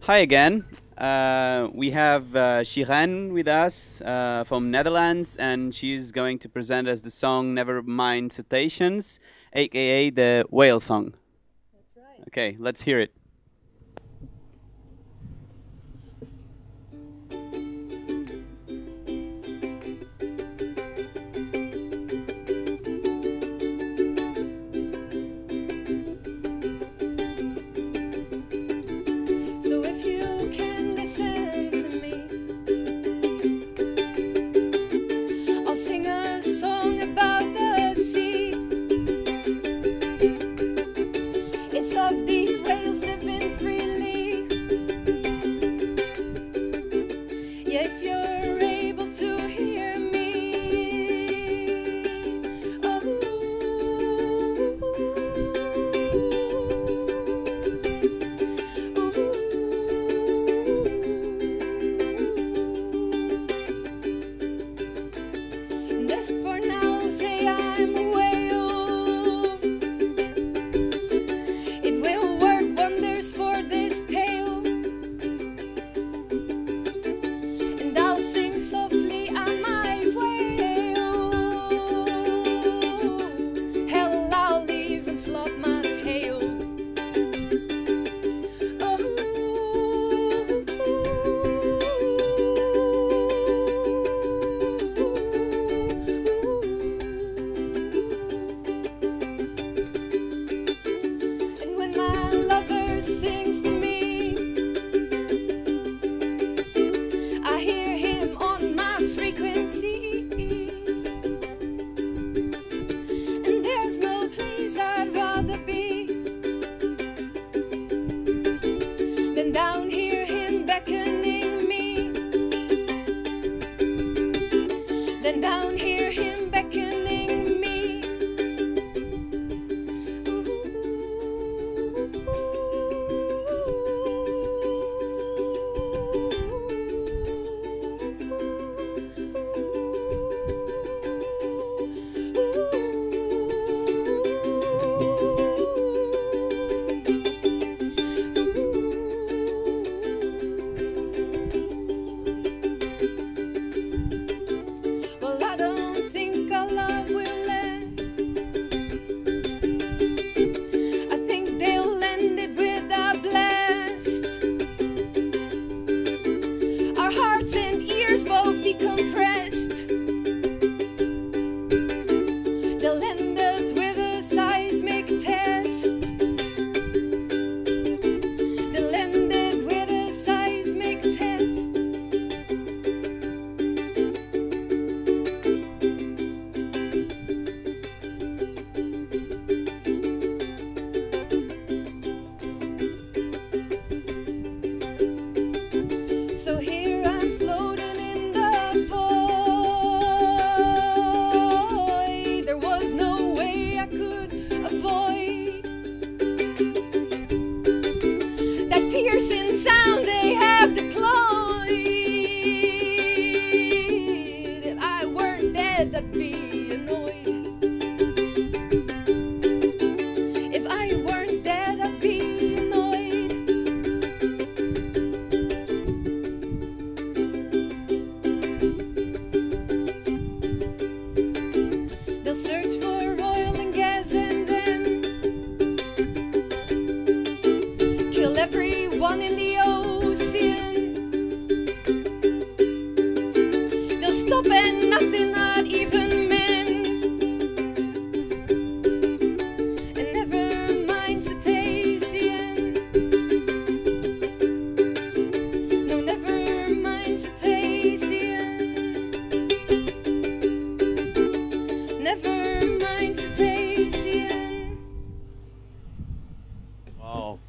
Hi again. We have Shireen with us from Netherlands, and she's going to present us the song Nevermind Cetaceans, aka the whale song. That's right. Okay, let's hear it. So if you can listen to me, I'll sing a song about the sea. It's of these whales living freely. Yeah, if you're able to hear me. Oh. This for now, say I'm a whale. It will work wonders for this tale. And I'll sing softly on my whale. Hell, I'll even flop my tail. And when my lover sings to me, I hear him on my frequency. And there's no place I'd rather be than down here him beckoning me. Then down here him beckoning me. Well, I don't think our love will last. I think they'll end it with a blast. Our hearts and ears both decompressed. They'll end us with a seismic test. They'll end it with a seismic test. So here I'm floating in the void. There was no way I could avoid that piercing sound they have deployed. If I weren't dead, I'd be annoyed. If I weren't dead, I'd be annoyed. They'll search for oil and gas and then kill everyone in the ocean. They'll stop at nothing, not even men. And never mind cetacean. No, never mind cetacean. Never mind cetacean. Wow.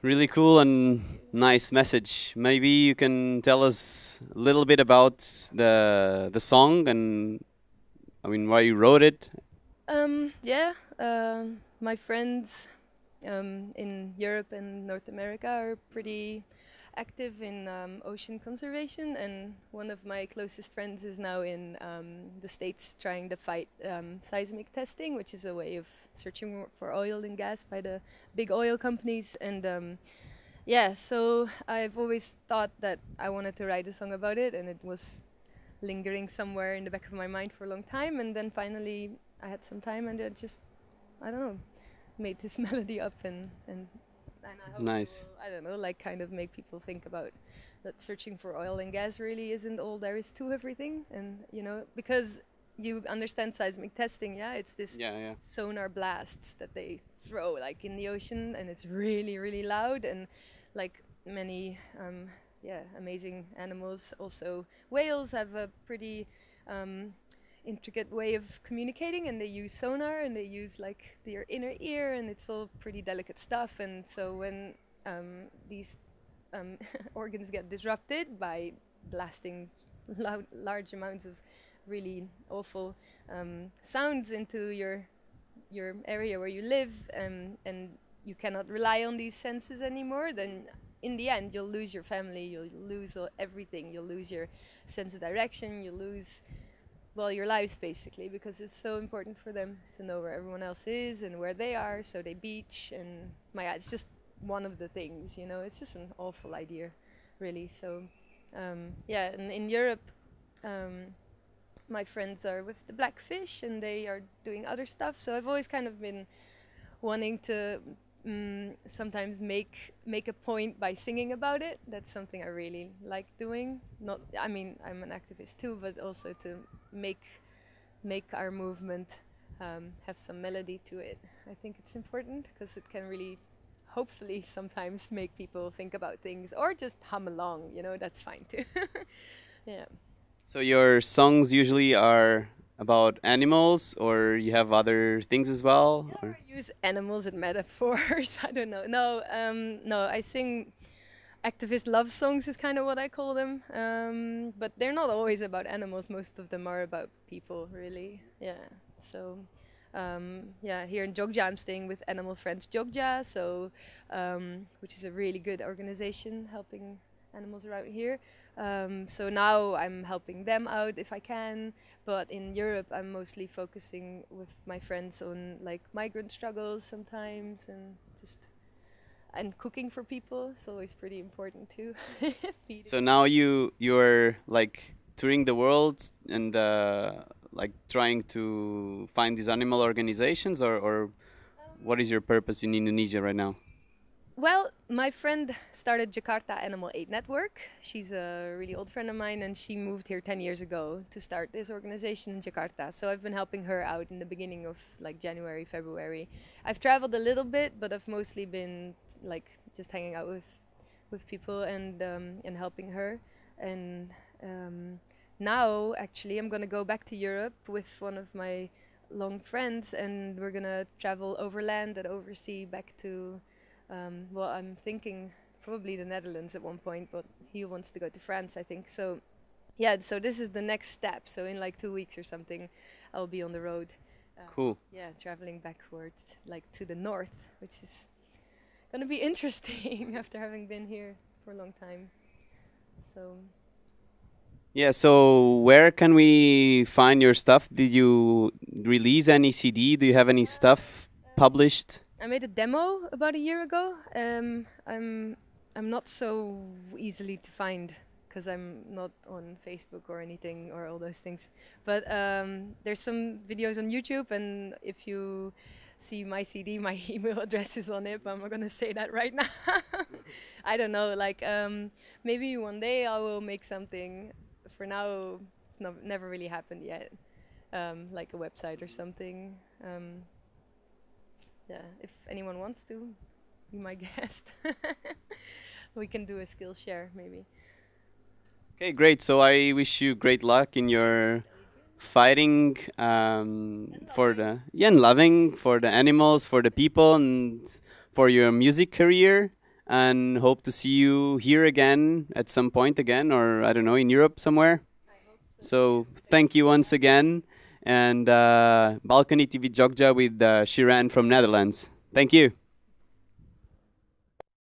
Really cool and nice message. Maybe you can tell us a little bit about the song and why you wrote it. Yeah, my friends in Europe and North America are pretty active in ocean conservation, and one of my closest friends is now in the States trying to fight seismic testing, which is a way of searching for oil and gas by the big oil companies. And yeah, so I've always thought that I wanted to write a song about it, and it was lingering somewhere in the back of my mind for a long time. And then finally I had some time, and I just, I don't know, made this melody up, and I hope Nice. it will, I don't know, like kind of make people think about that searching for oil and gas really isn't all there is to everything. And you know, because you understand seismic testing, yeah, it's this Yeah, yeah. sonar blasts that they throw like in the ocean, and it's really, really loud, and like many yeah, amazing animals, also whales have a pretty intricate way of communicating, and they use sonar, and they use like their inner ear, and it's all pretty delicate stuff. And so when these organs get disrupted by blasting large amounts of really awful sounds into your area where you live, and you cannot rely on these senses anymore, then in the end you'll lose your family, you'll lose everything, you'll lose your sense of direction, you'll lose, well, your lives basically, because it's so important for them to know where everyone else is and where they are, so they beach. And my God, it's just one of the things, you know, it's just an awful idea, really. So yeah, and in Europe my friends are with the Blackfish, and they are doing other stuff, so I've always kind of been wanting to sometimes make a point by singing about it. That's something I really like doing. Not, I mean, I'm an activist too, but also to make our movement have some melody to it. I think it's important because it can really, hopefully, sometimes make people think about things, or just hum along. You know, that's fine too. Yeah. So your songs usually are about animals, or you have other things as well? Yeah, Or? I use animals and metaphors. I don't know. No, no, I sing activist love songs is kind of what I call them. But they're not always about animals. Most of them are about people, really. Yeah. So, yeah, here in Jogja, I'm staying with Animal Friends Jogja, so which is a really good organization helping animals around here. So now I'm helping them out if I can, but in Europe I'm mostly focusing with my friends on like migrant struggles sometimes, and just cooking for people. It's always pretty important too. So now you're like touring the world and like trying to find these animal organizations, or what is your purpose in Indonesia right now? Well, my friend started Jakarta Animal Aid Network. She's a really old friend of mine, and she moved here 10 years ago to start this organization in Jakarta. So I've been helping her out in the beginning of like January, February. I've traveled a little bit, but I've mostly been like just hanging out with people and helping her. And now, actually, I'm gonna go back to Europe with one of my long friends, and we're gonna travel overland and oversea back to. Well, I'm thinking probably the Netherlands at one point, but he wants to go to France, I think. So, yeah, so this is the next step. So in like 2 weeks or something, I'll be on the road. Cool. Yeah, traveling backwards, like to the north, which is going to be interesting after having been here for a long time. So. Yeah, so where can we find your stuff? Did you release any CD? Do you have any stuff published? I made a demo about a year ago. I'm not so easily to find because I'm not on Facebook or anything or all those things. But there's some videos on YouTube, and if you see my CD, my email address is on it, but I'm not gonna say that right now. I don't know, like maybe one day I will make something. For now, it's never really happened yet, like a website or something. Yeah, if anyone wants to be my guest, we can do a skill share maybe. Okay, great. So I wish you great luck in your fighting for the and loving for the animals, for the people, and for your music career. And hope to see you here again at some point again, or I don't know, in Europe somewhere. I hope so. So thank you once again. And BalconyTV Jogja with Shireen from Netherlands. Thank you.